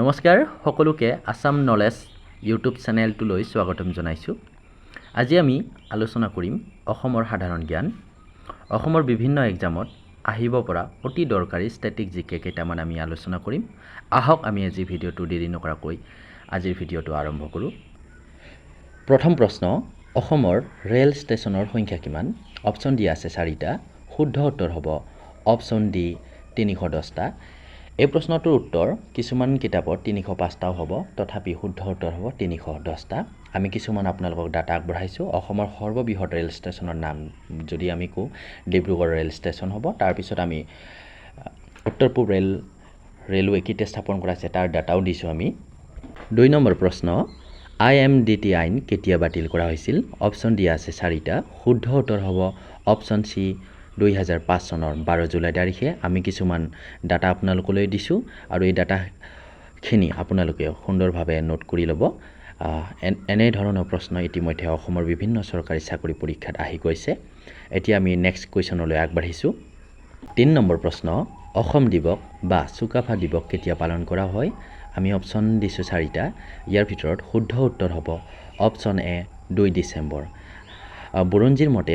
নমস্কাৰ সকলোকে Assam knowledge YouTube চেনেলটোলৈ স্বাগতম জনাইছোঁ। আজি আমি আলোচনা কৰিম অসমৰ সাধাৰণ জ্ঞান। অসমৰ বিভিন্ন এক্সামত আহিব পৰা অতি দৰকাৰী ষ্টেটিক জিকে কেইটামান আমি আলোচনা কৰিম। আহক আমি আজি ভিডিঅ'টো দেৰি নকৰাকৈ আজিৰ ভিডিঅ'টো আৰম্ভ কৰোঁ। প্ৰথম প্ৰশ্ন, অসমৰ ৰেল ষ্টেচনৰ সংখ্যা কিমান? অপশ্যন দিয়া আছে 4টা। শুদ্ধ উত্তৰ হ'ব অপশ্যন ডি 310টা। এই প্ৰশ্নটোৰ উত্তৰ কিছুমান কিতাপত 305টাও হ'ব, তথাপি শুদ্ধ উত্তৰ হ'ব 310টা। আমি কিছুমান আপোনালোকক ডাটা আগবঢ়াইছোঁ। অসমৰ সৰ্ববৃহৎ ৰেল ষ্টেচনৰ নাম যদি আমি কওঁ ডিব্ৰুগড় ৰেল ষ্টেচন হ'ব। তাৰপিছত আমি উত্তৰ পূব ৰেলৱে কেতিয়া স্থাপন কৰা হৈছে তাৰ ডাটাও দিছোঁ আমি। 2 নম্বৰ প্ৰশ্ন, IMDT আইন কেতিয়া বাতিল কৰা হৈছিল? অপশ্যন দিয়া আছে 4টা। শুদ্ধ উত্তৰ হ'ব অপশ্যন চি 2005 চনৰ 12 জুলাই তাৰিখে। আমি কিছুমান ডাটা আপোনালোকলৈ দিছোঁ আৰু এই ডাটাখিনি আপোনালোকে সুন্দৰভাৱে নোট কৰি ল'ব। এনে ধৰণৰ প্ৰশ্ন ইতিমধ্যে অসমৰ বিভিন্ন চৰকাৰী চাকৰি পৰীক্ষাত আহি গৈছে। এতিয়া আমি নেক্সট কুৱেশ্যনলৈ আগবাঢ়িছোঁ। 3 নম্বৰ প্ৰশ্ন, অসম দিৱস বা চুকাফা দিৱস কেতিয়া পালন কৰা হয়? আমি অপশ্যন দিছোঁ 4টা। ইয়াৰ ভিতৰত শুদ্ধ উত্তৰ হ'ব অপশ্যন এ 2 ডিচেম্বৰ। বুৰঞ্জীৰ মতে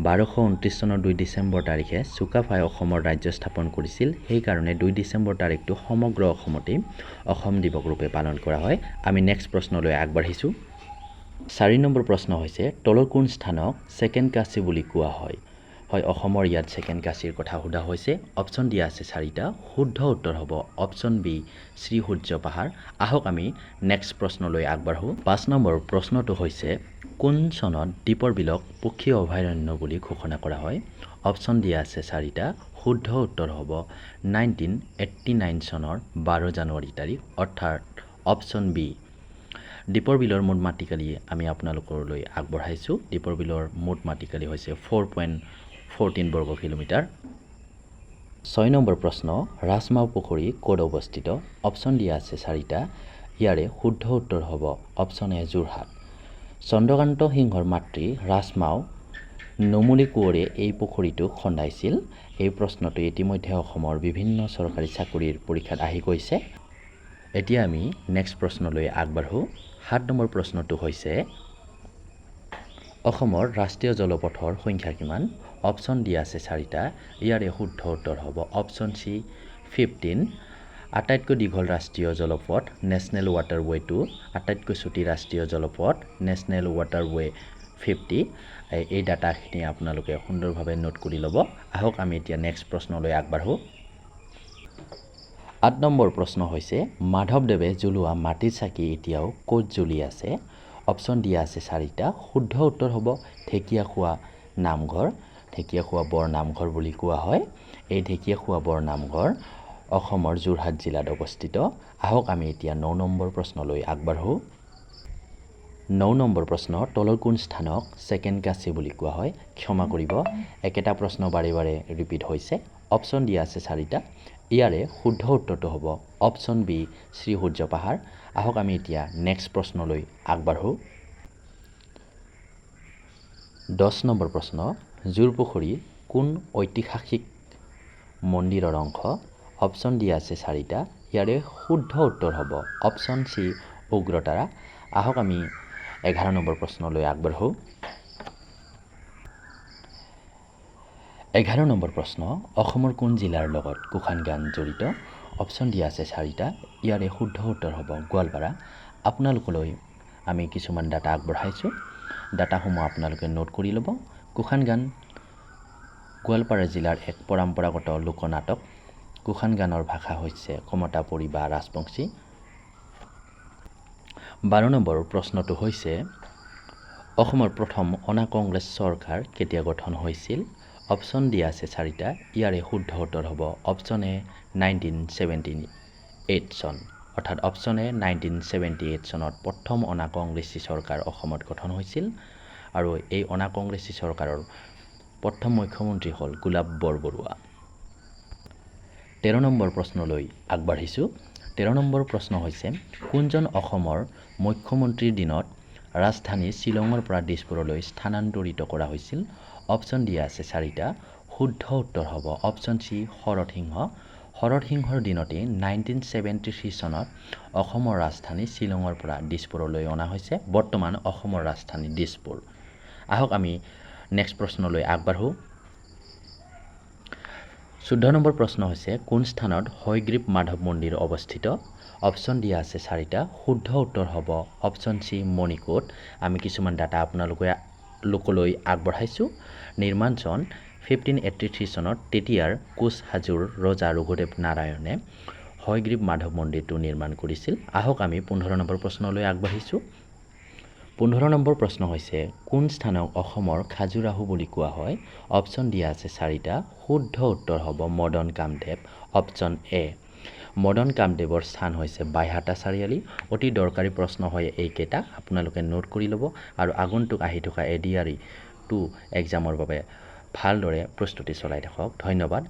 1229 চনৰ 2 ডিচেম্বৰ তাৰিখে চুকাফাই অসমৰ ৰাজ্য স্থাপন কৰিছিল। সেইকাৰণে 2 ডিচেম্বৰ তাৰিখটো সমগ্ৰ অসমতেই অসম দিৱস ৰূপে পালন কৰা হয়। আমি নেক্সট প্ৰশ্নলৈ আগবাঢ়িছোঁ। 4 নম্বৰ প্ৰশ্ন হৈছে, তলৰ কোন স্থানক ছেকেণ্ড কাশী বুলি কোৱা হয়? হয়, অসমৰ ইয়াত ছেকেণ্ড কাশীৰ কথা সোধা হৈছে। অপশ্যন দিয়া আছে 4টা। শুদ্ধ উত্তৰ হ'ব অপশ্যন বি শ্ৰীসূৰ্য পাহাৰ। আহক আমি নেক্সট প্ৰশ্নলৈ আগবাঢ়োঁ। 5 নম্বৰ প্ৰশ্নটো হৈছে, কোন চনত দীপৰ বিলক পক্ষী অভয়াৰণ্য বুলি ঘোষণা কৰা হয়? অপশ্যন দিয়া আছে 4টা। শুদ্ধ উত্তৰ হ'ব 1989 চনৰ 12 জানুৱাৰী তাৰিখ, অৰ্থাৎ অপশ্যন বি। দীপৰ বিলৰ মুঠ মাটিকালি আমি আপোনালোকলৈ আগবঢ়াইছোঁ। দীপৰ বিলৰ মুঠ মাটিকালি হৈছে 4.14 বৰ্গ কিলোমিটাৰ। 6 নম্বৰ প্ৰশ্ন, ৰাজমাও পুখুৰী ক'ত অৱস্থিত? অপশ্যন দিয়া আছে 4টা। ইয়াৰে শুদ্ধ উত্তৰ হ'ব অপশ্যন এ যোৰহাট। চন্দ্ৰকান্ত সিংহৰ মাতৃ ৰাজমাও নুমলী কোঁৱৰে এই পুখুৰীটো খন্দাইছিল। এই প্ৰশ্নটো ইতিমধ্যে অসমৰ বিভিন্ন চৰকাৰী চাকৰিৰ পৰীক্ষাত আহি গৈছে। এতিয়া আমি নেক্সট প্ৰশ্নলৈ আগবাঢ়োঁ। 7 নম্বৰ প্ৰশ্নটো হৈছে, অসমৰ ৰাষ্ট্ৰীয় জলপথৰ সংখ্যা কিমান? অপশ্যন দিয়া আছে 4টা। ইয়াৰে শুদ্ধ উত্তৰ হ'ব অপশ্যন চি 15। আটাইতকৈ দীঘল ৰাষ্ট্ৰীয় জলপথ নেশ্যনেল ৱাটাৰৱে 2, আটাইতকৈ চুটি ৰাষ্ট্ৰীয় জলপথ নেশ্যনেল ৱাটাৰৱে 50। এই ডাটাখিনি আপোনালোকে সুন্দৰভাৱে নোট কৰি ল'ব। আহক আমি এতিয়া নেক্সট প্ৰশ্নলৈ আগবাঢ়োঁ। 8 নম্বৰ প্ৰশ্ন হৈছে, মাধৱদেৱে জ্বলোৱা মাটিৰ চাকি এতিয়াও ক'ত জ্বলি আছে? অপশ্যন দিয়া আছে 4টা। শুদ্ধ উত্তৰ হ'ব ঢেকীয়াখোৱা নামঘৰ। ঢেকীয়াখোৱা বৰ নামঘৰ বুলি কোৱা হয়। এই ঢেকীয়াখোৱা বৰ নামঘৰ অসমৰ যোৰহাট জিলাত অৱস্থিত। আহক আমি এতিয়া 9 নম্বৰ প্ৰশ্নলৈ আগবাঢ়োঁ। 9 নম্বৰ প্ৰশ্ন, তলৰ কোন স্থানক ছেকেণ্ড কাশী বুলি কোৱা হয়? ক্ষমা কৰিব, একেটা প্ৰশ্ন বাৰে বাৰে ৰিপিট হৈছে। অপশ্যন দিয়া আছে 4টা। ইয়াৰে শুদ্ধ উত্তৰটো হ'ব অপশ্যন বি শ্ৰীসূৰ্য পাহাৰ। আহক আমি এতিয়া নেক্সট প্ৰশ্নলৈ আগবাঢ়োঁ। 10 নম্বৰ প্ৰশ্ন, জোৰপুখুৰী কোন ঐতিহাসিক মন্দিৰৰ অংশ? অপশ্যন দিয়া আছে 4টা। ইয়াৰে শুদ্ধ উত্তৰ হ'ব অপশ্যন চি উগ্ৰতাৰা। আহক আমি 11 নম্বৰ প্ৰশ্নলৈ আগবাঢ়োঁ। 11 নম্বৰ প্ৰশ্ন, অসমৰ কোন জিলাৰ লগত কুখান গান জড়িত? অপশ্যন দিয়া আছে 4টা। ইয়াৰে শুদ্ধ উত্তৰ হ'ব গোৱালপাৰা। আপোনালোকলৈ আমি কিছুমান ডাটা আগবঢ়াইছোঁ। ডাটাসমূহ আপোনালোকে নোট কৰি ল'ব। কুখান গান গোৱালপাৰা জিলাৰ এক পৰম্পৰাগত লোকনাটক। কুখান গানৰ ভাষা হৈছে কমতাপুৰী বা ৰাজবংশী। 12 নম্বৰ প্ৰশ্নটো হৈছে, অসমৰ প্ৰথম অনা কংগ্ৰেছ চৰকাৰ কেতিয়া গঠন হৈছিল? অপশ্যন দিয়া আছে 4টা। ইয়াৰে শুদ্ধ উত্তৰ হ'ব অপশ্যন এ 1978 চন, অৰ্থাৎ অপশ্যন এ 1978 চনত প্ৰথম অনা কংগ্ৰেছী চৰকাৰ অসমত গঠন হৈছিল। আৰু এই অনা কংগ্ৰেছী চৰকাৰৰ প্ৰথম মুখ্যমন্ত্ৰী হ'ল গোলাপ বৰবৰুৱা। 13 নম্বৰ প্ৰশ্নলৈ আগবাঢ়িছোঁ। 13 নম্বৰ প্ৰশ্ন হৈছে, কোনজন অসমৰ মুখ্যমন্ত্ৰীৰ দিনত ৰাজধানী শ্বিলঙৰ পৰা দিছপুৰলৈ স্থানান্তৰিত কৰা হৈছিল? অপশ্যন দিয়া আছে 4টা। শুদ্ধ উত্তৰ হ'ব অপশ্যন চি শৰৎ সিংহ। শৰৎ সিংহৰ দিনতেই 1973 চনত অসমৰ ৰাজধানী শ্বিলঙৰ পৰা দিছপুৰলৈ অনা হৈছে। বৰ্তমান অসমৰ ৰাজধানী দিছপুৰ। আহক আমি নেক্সট প্ৰশ্নলৈ আগবাঢ়োঁ। 14 নম্বৰ প্ৰশ্ন হৈছে কোন স্থানত হয়গ্ৰীৱ মাধৱ মন্দিৰ অৱস্থিত? অপশ্যন দিয়া আছে 4টা। শুদ্ধ উত্তৰ হ'ব অপশ্যন চি মণিকোট। আমি কিছুমান ডাটা আপোনালোকলৈ আগবঢ়াইছোঁ। নিৰ্মাণ চন 1583 চনত তেতিয়াৰ কোচ হাজোৰ ৰজা ৰঘুদেৱ নাৰায়ণে হয়গ্ৰীৱ মাধৱ মন্দিৰটো নিৰ্মাণ কৰিছিল। আহক আমি 15 নম্বৰ প্ৰশ্নলৈ আগবাঢ়িছোঁ। 15 নম্বৰ প্ৰশ্ন হৈছে কোন স্থানক অসমৰ খাজুৰাহো বুলি কোৱা হয়? অপশ্যন দিয়া আছে 4টা। শুদ্ধ উত্তৰ হ'ব মদন কামদেৱ। Option A. মদন কামদেৱৰ স্থান হৈছে বাইহাটা চাৰিআলি। অতি দৰকাৰী প্ৰশ্ন হয় এইকেইটা, আপোনালোকে নোট কৰি ল'ব আৰু আগন্তুক আহি থকা ADRE 2 এক্সামৰ বাবে ভালদৰে প্ৰস্তুতি চলাই থাকক। ধন্যবাদ।